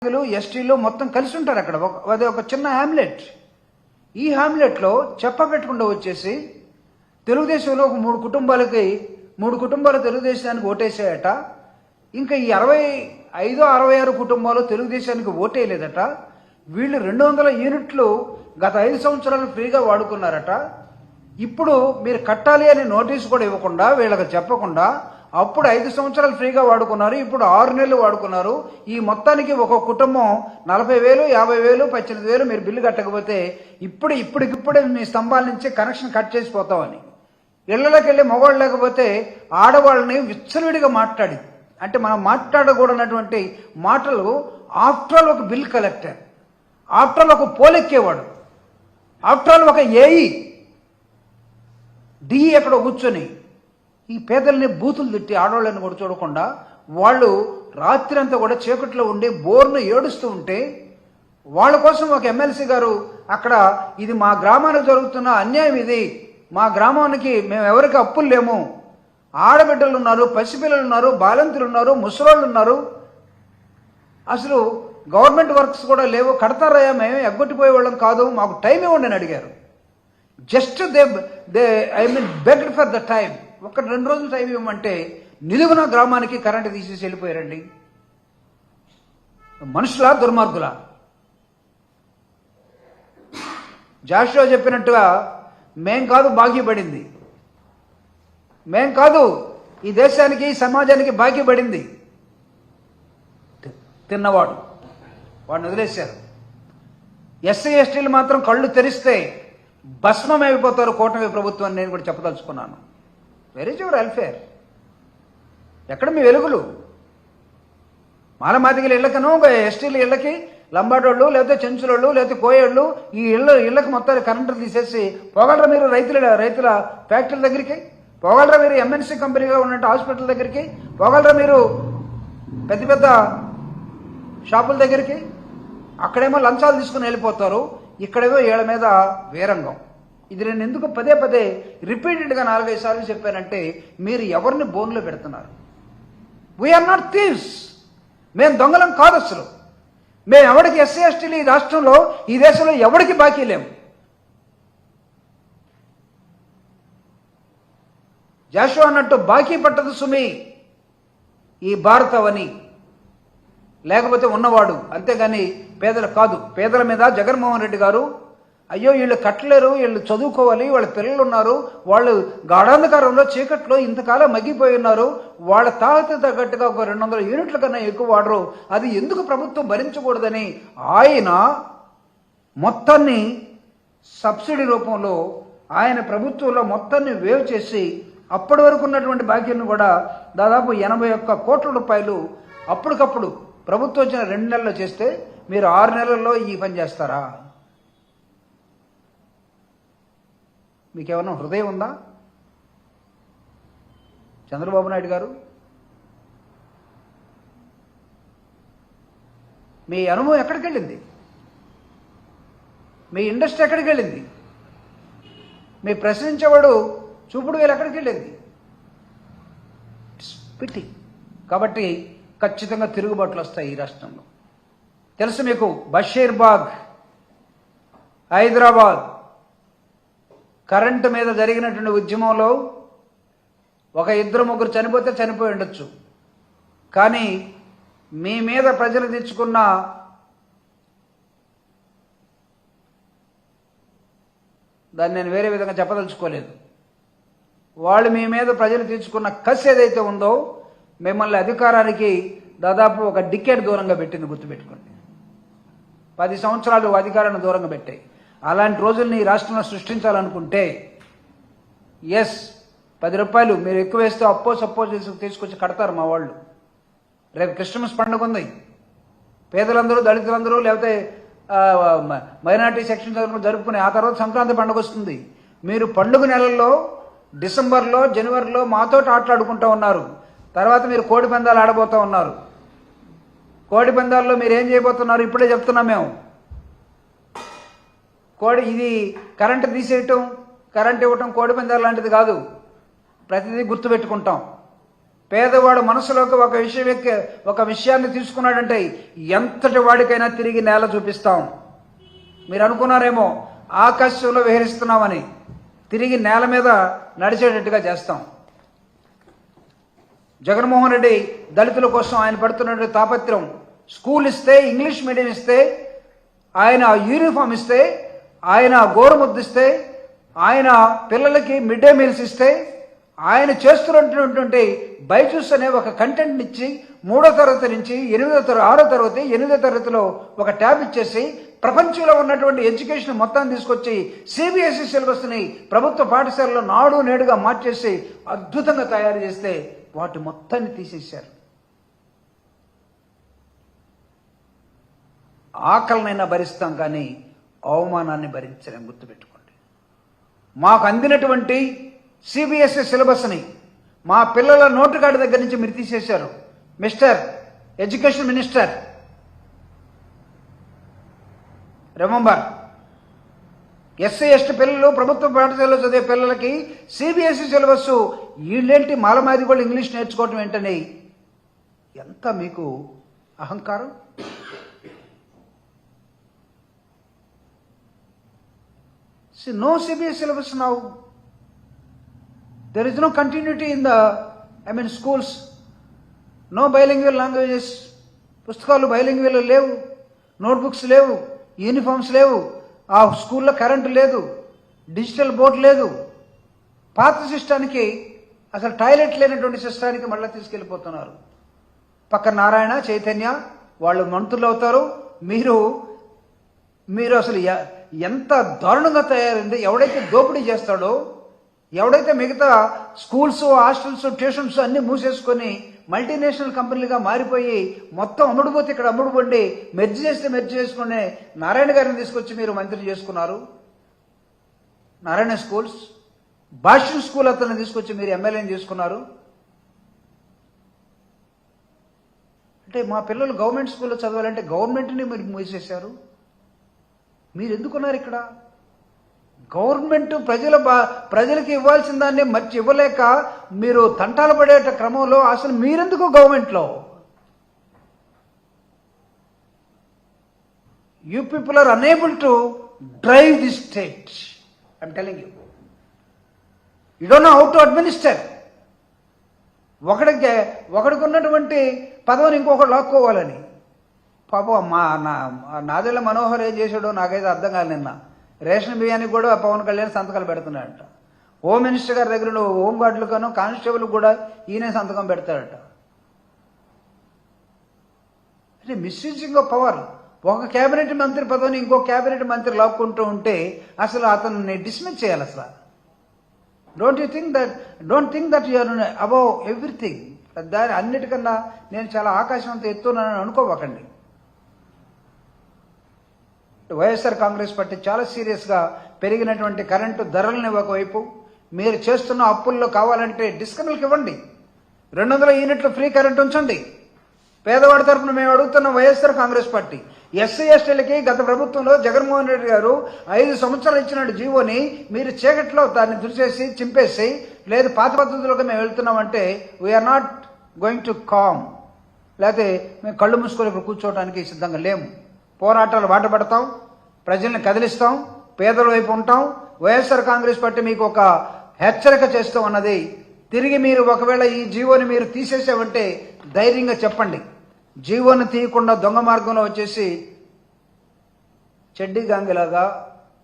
ఎస్టీలు మొత్తం కలిసి ఉంటారు అక్కడ. అది ఒక చిన్న హ్యామ్లెట్. ఈ హ్యామ్లెట్లో చెప్పబెట్టకుండా వచ్చేసి తెలుగుదేశంలో ఒక మూడు కుటుంబాలు తెలుగుదేశానికి ఓటేసాయట. ఇంకా ఈ 65, 66 కుటుంబాలు తెలుగుదేశానికి ఓటేయలేదట. వీళ్ళు 200 యూనిట్లు గత 5 సంవత్సరాలు ఫ్రీగా వాడుకున్నారట. ఇప్పుడు మీరు కట్టాలి అనే నోటీసు కూడా ఇవ్వకుండా, వీళ్ళకి చెప్పకుండా, అప్పుడు 5 సంవత్సరాలు ఫ్రీగా వాడుకున్నారు, ఇప్పుడు 6 నెలలు వాడుకున్నారు. ఈ మొత్తానికి ఒక కుటుంబం 40,000, 50,000, 18,000 మీరు బిల్లు కట్టకపోతే ఇప్పటికిప్పుడే మీ స్తంభాల నుంచి కనెక్షన్ కట్ చేసిపోతామని. ఇళ్లలోకి వెళ్ళి మగవాళ్ళు లేకపోతే ఆడవాళ్ళని విచ్చలవిడిగా మాట్లాడి, అంటే మనం మాట్లాడకూడనటువంటి మాటలు. ఆఫ్టర్ ఆల్ ఒక బిల్ కలెక్టర్, ఆఫ్టర్ ఆల్ ఒక పోలెక్కేవాడు, ఆఫ్టర్ ఆల్ ఒక ఏఈ డి ఎక్కడ కూర్చొని ఈ పేదల్ని బూతులు తిట్టి ఆడవాళ్ళని కూడా చూడకుండా వాళ్ళు రాత్రి అంతా కూడా చీకట్లో ఉండి బోర్ను ఏడుస్తూ ఉంటే వాళ్ళ కోసం ఒక ఎమ్మెల్సీ గారు అక్కడ, ఇది మా గ్రామానికి జరుగుతున్న అన్యాయం, ఇది మా గ్రామానికి మేము ఎవరికి అప్పులు లేము, ఆడబిడ్డలు ఉన్నారు, పసిపిల్లలు ఉన్నారు, బాలంతులు ఉన్నారు, ముసలోళ్ళు ఉన్నారు, అసలు గవర్నమెంట్ వర్క్స్ కూడా లేవు, కడతారయ్యా, మేము ఎగ్గొట్టిపోయే వాళ్ళం కాదు, మాకు టైం ఇవ్వండి అని అడిగారు. Just begged for the time. 1-2 రోజులు టైం ఇవ్వమంటే నిలువున గ్రామానికి కరెంటు తీసేసి వెళ్ళిపోయారండి. మనుషులా, దుర్మార్గులా? జాషువా చెప్పినట్టుగా మేం కాదు బాకీ పడింది, మేం కాదు ఈ దేశానికి, సమాజానికి బాకీ పడింది తిన్నవాడు. వాడిని వదిలేశారు. ఎస్సీ ఎస్టీలు మాత్రం కళ్ళు తెరిస్తే భస్మమైపోతారు కూటమి ప్రభుత్వం. నేను కూడా చెప్పదలుచుకున్నాను. Where is your welfare? ఎక్కడ మీ వెలుగులు? మాలమాదిగల ఇళ్లకను, ఎస్టీల ఇళ్లకి, లంబాడోళ్ళు, లేకపోతే చెంచులోళ్ళు, లేకపోతే కోయేళ్ళు, ఈ ఇళ్లకు మొత్తాన్ని కరెంటు తీసేసి పోగలరా మీరు? రైతుల ఫ్యాక్టరీల దగ్గరికి పోగలరా మీరు? ఎంఎన్సీ కంపెనీగా ఉన్నట్టు హాస్పిటల్ దగ్గరికి పోగలరా మీరు? పెద్ద పెద్ద షాపుల దగ్గరికి? అక్కడేమో లంచాలు తీసుకుని వెళ్ళిపోతారు, ఇక్కడేమో ఏళ్ల మీద వీరంగం. ఇది నేను ఎందుకు పదే రిపీటెడ్గా 4-5 సార్లు చెప్పానంటే, మీరు ఎవరిని బోన్లో పెడుతున్నారు? We're not thieves. మేము దొంగలం కాదు అసలు. మేము ఎవరికి ఎస్సీ ఎస్టీలు ఈ రాష్ట్రంలో, ఈ దేశంలో ఎవరికి బాకీ లేము. జాషువా అన్నట్టు బాకీ పట్టదు సుమి ఈ భారతవని, లేకపోతే ఉన్నవాడు, అంతేగాని పేదలు కాదు. పేదల మీద జగన్మోహన్ రెడ్డి గారు, అయ్యో వీళ్ళు కట్టలేరు, వీళ్ళు చదువుకోవాలి, వాళ్ళ పిల్లలు ఉన్నారు, వాళ్ళు గాఢాంధకారంలో చీకట్లో ఇంతకాలం మగ్గిపోయి ఉన్నారు, వాళ్ళ తాహత తగ్గట్టుగా ఒక 200 యూనిట్ల కన్నా ఎక్కువ వాడరు, అది ఎందుకు ప్రభుత్వం భరించకూడదని ఆయన మొత్తాన్ని సబ్సిడీ రూపంలో ఆయన ప్రభుత్వంలో మొత్తాన్ని వేవ్ చేసి, అప్పటి వరకు ఉన్నటువంటి బాకీలను కూడా దాదాపు 81 కోట్ల రూపాయలు అప్పటికప్పుడు ప్రభుత్వం వచ్చిన 2 నెలల్లో చేస్తే, మీరు 6 నెలల్లో ఈ పని చేస్తారా? మీకేమన్నా హృదయం ఉందా చంద్రబాబు నాయుడు గారు? మీ అనుభవం ఎక్కడికి వెళ్ళింది? మీ ఇండస్ట్రీ ఎక్కడికి వెళ్ళింది? మీ ప్రశ్నించేవాడు చూపుడు వేలు ఎక్కడికి వెళ్ళింది? పిటి. కాబట్టి ఖచ్చితంగా తిరుగుబాట్లు వస్తాయి ఈ రాష్ట్రంలో. తెలుసు మీకు, బషీర్బాగ్, హైదరాబాద్ కరెంటు మీద జరిగినటువంటి ఉద్యమంలో ఒక 2-3 చనిపోతే చనిపోయి ఉండొచ్చు, కానీ మీ మీద ప్రజలు తెచ్చుకున్న దాన్ని నేను వేరే విధంగా చెప్పదలుచుకోలేదు. వాళ్ళు మీ మీద ప్రజలు తెచ్చుకున్న కసి ఏదైతే ఉందో, మిమ్మల్ని అధికారానికి దాదాపు ఒక డికేడ్ దూరంగా పెట్టింది, గుర్తుపెట్టుకోండి. 10 సంవత్సరాలు అధికారాన్ని దూరంగా పెట్టాయి. అలాంటి రోజుల్ని ఈ రాష్ట్రంలో సృష్టించాలనుకుంటే, ఎస్, 10 రూపాయలు మీరు ఎక్కువ వేస్తే అప్పో సప్పో తీసుకొచ్చి కడతారు మా వాళ్ళు. రేపు క్రిస్మస్ పండుగ ఉంది, పేదలందరూ, దళితులందరూ, లేకపోతే మైనార్టీ సెక్షన్స్ అందరూ జరుపుకునే, ఆ తర్వాత సంక్రాంతి పండుగ వస్తుంది. మీరు పండుగ నెలల్లో డిసెంబర్లో, జనవరిలో మాతో ఆటలాడుకుంటూ ఉన్నారు. తర్వాత మీరు కోడి పందాలు ఆడబోతూ ఉన్నారు. కోడి పందాల్లో మీరు ఏం చేయబోతున్నారు ఇప్పుడే చెప్తున్నాం మేము. ఇది కరెంటు తీసేయటం, కరెంట్ ఇవ్వటం కోడి పందాలు లాంటిది కాదు. ప్రతిదీ గుర్తుపెట్టుకుంటాం. పేదవాడు మనసులోకి ఒక విషయాన్ని తీసుకున్నాడంటే ఎంతటి వాడికైనా తిరిగి నేల చూపిస్తాం. మీరు అనుకున్నారేమో ఆకాశంలో విహరిస్తున్నామని, తిరిగి నేల మీద నడిచేటట్టుగా చేస్తాం. జగన్మోహన్ రెడ్డి దళితుల కోసం ఆయన పడుతున్నటువంటి తాపత్రం, స్కూల్ ఇస్తే, ఇంగ్లీష్ మీడియం ఇస్తే, ఆయన యూనిఫామ్ ఇస్తే, ఆయన గోరుముద్దిస్తే, ఆయన పిల్లలకి మిడ్ డే మీల్స్ ఇస్తే, ఆయన చేస్తున్నటువంటి బైజూస్ అనే ఒక కంటెంట్ ఇచ్చి 3వ తరగతి నుంచి 6వ తరగతి 8వ తరగతిలో ఒక ట్యాబ్ ఇచ్చేసి ప్రపంచంలో ఉన్నటువంటి ఎడ్యుకేషన్ మొత్తాన్ని తీసుకొచ్చి సిబిఎస్ఈ సిలబస్ని ప్రభుత్వ పాఠశాలలో నాడు నేడుగా మార్చేసి అద్భుతంగా తయారు చేస్తే వాటి మొత్తాన్ని తీసేశారు. ఆకలినైనా భరిస్తాం కానీ అవమానాన్ని భరించలేం, గుర్తుపెట్టుకోండి. మాకు అందినటువంటి సిబిఎస్ఈ సిలబస్ని మా పిల్లల నోటుగాడి దగ్గర నుంచి మీరు తీసేశారు. Mister education minister, remember, SC ST పిల్లలు ప్రభుత్వ పాఠశాలలో చదివే పిల్లలకి సిబిఎస్ఈ సిలబస్, వీళ్ళేంటి మాలమాది కూడా ఇంగ్లీష్ నేర్చుకోవటం ఏంటని ఎంత మీకు అహంకారం. No CBSE syllabus now. There is no continuity in the schools. No bilingual languages. పుస్తకాలు బైలింగ్వల్ లేవు, నోట్బుక్స్ లేవు, యూనిఫామ్స్ లేవు, ఆ స్కూల్లో కరెంటు లేదు, డిజిటల్ బోర్డు లేదు. పాత సిస్టానికి, అసలు టాయిలెట్ లేనటువంటి సిస్టానికి మళ్ళీ తీసుకెళ్ళిపోతున్నారు. పక్క నారాయణ, చైతన్య వాళ్ళు మంత్రులు అవుతారు. మీరు అసలు ఎంత దారుణంగా తయారైంది. ఎవడైతే దోపిడీ చేస్తాడో, ఎవడైతే మిగతా స్కూల్స్, హాస్టల్స్, ట్యూషన్స్ అన్నీ మూసేసుకొని మల్టీనేషనల్ కంపెనీలుగా మారిపోయి మొత్తం అమ్ముడుపోతే ఇక్కడ అమ్ముడుపోండి, మెర్జ్ చేసుకుని నారాయణ గారిని తీసుకొచ్చి మీరు మంత్రి చేసుకున్నారు. నారాయణ స్కూల్స్, భాష్యం స్కూల్ అతన్ని తీసుకొచ్చి మీరు ఎమ్మెల్యేని చేసుకున్నారు. అంటే మా పిల్లలు గవర్నమెంట్ స్కూల్లో చదవాలంటే గవర్నమెంట్ని మీరు మూసేశారు. మీరు ఎందుకున్నారు ఇక్కడ? గవర్నమెంట్ ప్రజలకు ఇవ్వాల్సిన దాన్ని మర్చి ఇవ్వలేక మీరు తంటాలు పడే క్రమంలో అసలు మీరెందుకు గవర్నమెంట్లో? You people are unable to drive the state. I'm telling you, you don't know how to administer. ఒకడికి ఉన్నటువంటి పదవిని ఇంకొకటి లాక్కోవాలని. పాపం నాదెళ్ల మనోహర్ ఏం చేశాడో నాకైతే అర్థం కాదు. నిన్న రేషన్ బియ్యానికి కూడా పవన్ కళ్యాణ్ సంతకాలు పెడుతున్నాడట. హోమ్ మినిస్టర్ గారి దగ్గర హోమ్ గార్డులకనో కానిస్టేబుల్ కూడా ఈయనే సంతకం పెడతాడట. అంటే మిస్యూజింగ్ ఆఫ్ పవర్. ఒక కేబినెట్ మంత్రి పదవిని ఇంకో కేబినెట్ మంత్రి లాక్కుంటూ ఉంటే అసలు అతన్ని డిస్మిస్ చేయాలి. అసలు don't think that you are above everything. దాని అన్నిటికన్నా నేను చాలా ఆకాశం అంత ఎత్తున్నానని అనుకోవకండి. వైఎస్ఆర్ కాంగ్రెస్ పార్టీ చాలా సీరియస్గా పెరిగినటువంటి కరెంటు ధరలని ఒకవైపు, మీరు చేస్తున్న అప్పుల్లో కావాలంటే డిస్కనల్కి ఇవ్వండి, 200 యూనిట్లు ఫ్రీ కరెంట్ ఉంచండి. పేదవాడి తరఫున మేము అడుగుతున్న వైఎస్ఆర్ కాంగ్రెస్ పార్టీ, ఎస్సీ ఎస్టీలకి గత ప్రభుత్వంలో జగన్మోహన్ రెడ్డి గారు 5 సంవత్సరాలు ఇచ్చిన జీవోని మీరు చీకట్లో దాన్ని దురిచేసి చింపేసి, లేదు పాత పద్ధతిలోకి మేము వెళ్తున్నామంటే we're not going to calm. లేకపోతే మేము కళ్ళు మూసుకొని ఇక్కడ కూర్చోవడానికి సిద్ధంగా లేము. పోరాటాలు బాటపడతాం, ప్రజల్ని కదిలిస్తాం, పేదల వైపు ఉంటాం. వైఎస్ఆర్ కాంగ్రెస్ పార్టీ మీకు ఒక హెచ్చరిక చేస్తాం అన్నది. తిరిగి మీరు ఒకవేళ ఈ జీవోని మీరు తీసేసామంటే ధైర్యంగా చెప్పండి. జీవోని తీయకుండా దొంగ మార్గంలో వచ్చేసి చెడ్డీ గాంగిలాగా